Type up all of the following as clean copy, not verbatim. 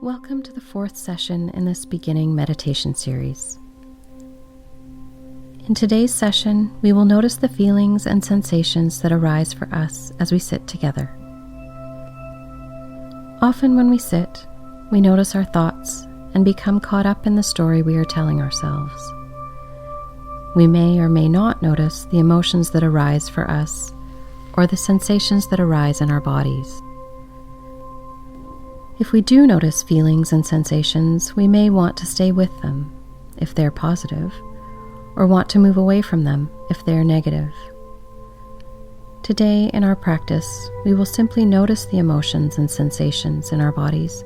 Welcome to the fourth session in this beginning meditation series. In today's session, we will notice the feelings and sensations that arise for us as we sit together. Often when we sit, we notice our thoughts and become caught up in the story we are telling ourselves. We may or may not notice the emotions that arise for us or the sensations that arise in our bodies. If we do notice feelings and sensations, we may want to stay with them if they're positive, or want to move away from them if they're negative. Today in our practice, we will simply notice the emotions and sensations in our bodies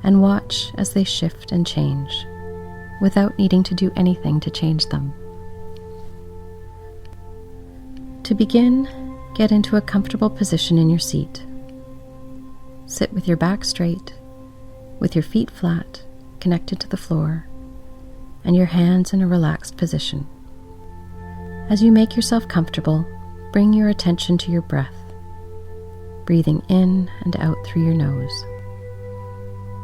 and watch as they shift and change, without needing to do anything to change them. To begin, get into a comfortable position in your seat. Sit with your back straight, with your feet flat, connected to the floor, and your hands in a relaxed position. As you make yourself comfortable, bring your attention to your breath, breathing in and out through your nose,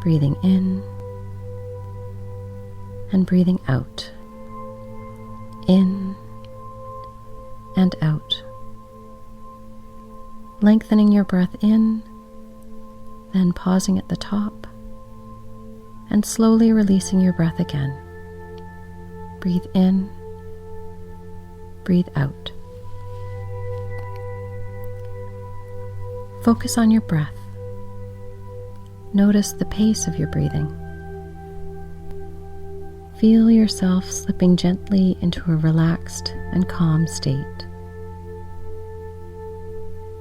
breathing in and breathing out, in and out, lengthening your breath in, then pausing at the top, and slowly releasing your breath again. Breathe in, breathe out. Focus on your breath. Notice the pace of your breathing. Feel yourself slipping gently into a relaxed and calm state.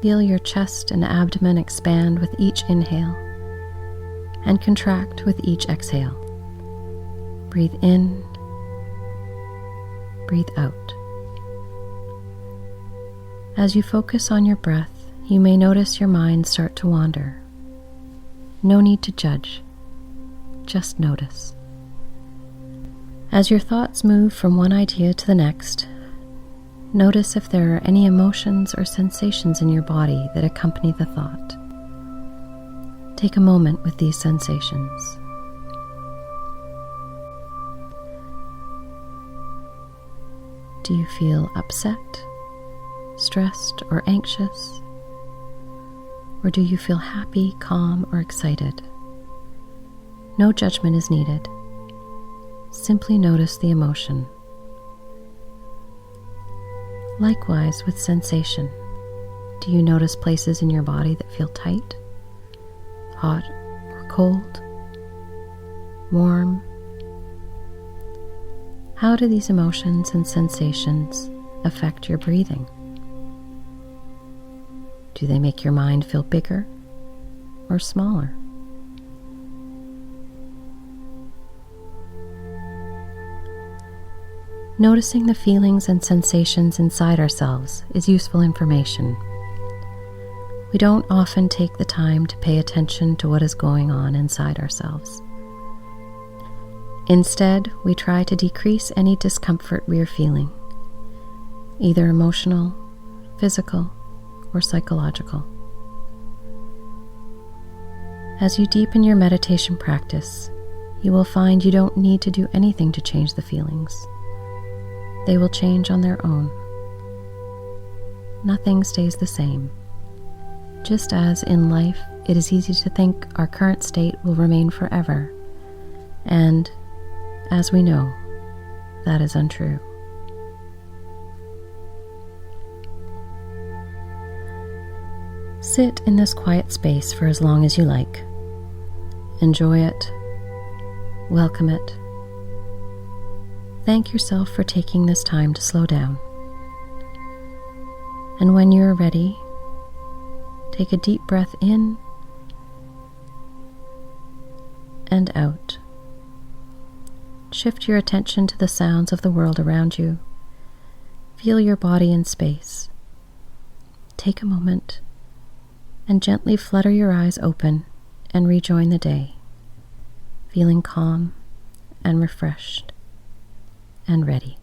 Feel your chest and abdomen expand with each inhale and contract with each exhale. Breathe in, breathe out. As you focus on your breath, you may notice your mind start to wander. No need to judge, just notice. As your thoughts move from one idea to the next, notice if there are any emotions or sensations in your body that accompany the thought. Take a moment with these sensations. Do you feel upset, stressed, or anxious? Or do you feel happy, calm, or excited? No judgment is needed. Simply notice the emotion. Likewise with sensation, do you notice places in your body that feel tight, hot or cold, warm? How do these emotions and sensations affect your breathing? Do they make your mind feel bigger or smaller? Noticing the feelings and sensations inside ourselves is useful information. We don't often take the time to pay attention to what is going on inside ourselves. Instead, we try to decrease any discomfort we are feeling, either emotional, physical, or psychological. As you deepen your meditation practice, you will find you don't need to do anything to change the feelings. They will change on their own. Nothing stays the same. Just as in life, it is easy to think our current state will remain forever, and, as we know, that is untrue. Sit in this quiet space for as long as you like. Enjoy it. Welcome it. Thank yourself for taking this time to slow down. And when you are ready, take a deep breath in and out. Shift your attention to the sounds of the world around you. Feel your body in space. Take a moment and gently flutter your eyes open and rejoin the day, feeling calm and refreshed and ready.